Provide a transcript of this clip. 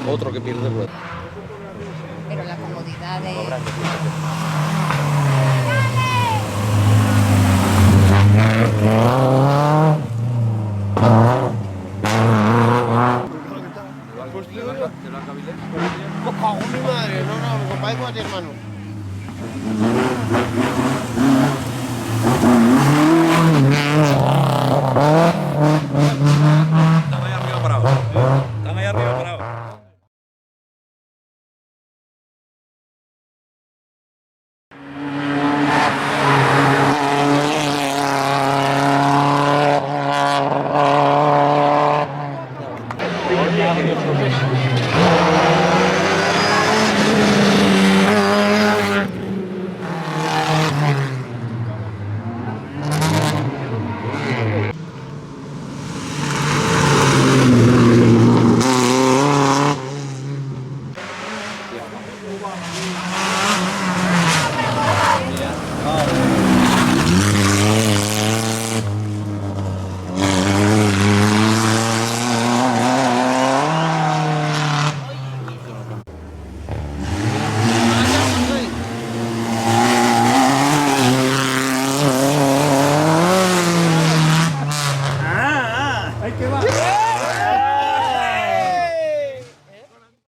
Otro que pierde rueda. Pero la comodidad de... Pues cago en mi madre, no, mi compadre con ti, hermano. Están ahí arriba parados. Están ahí arriba parados. Ahí que va.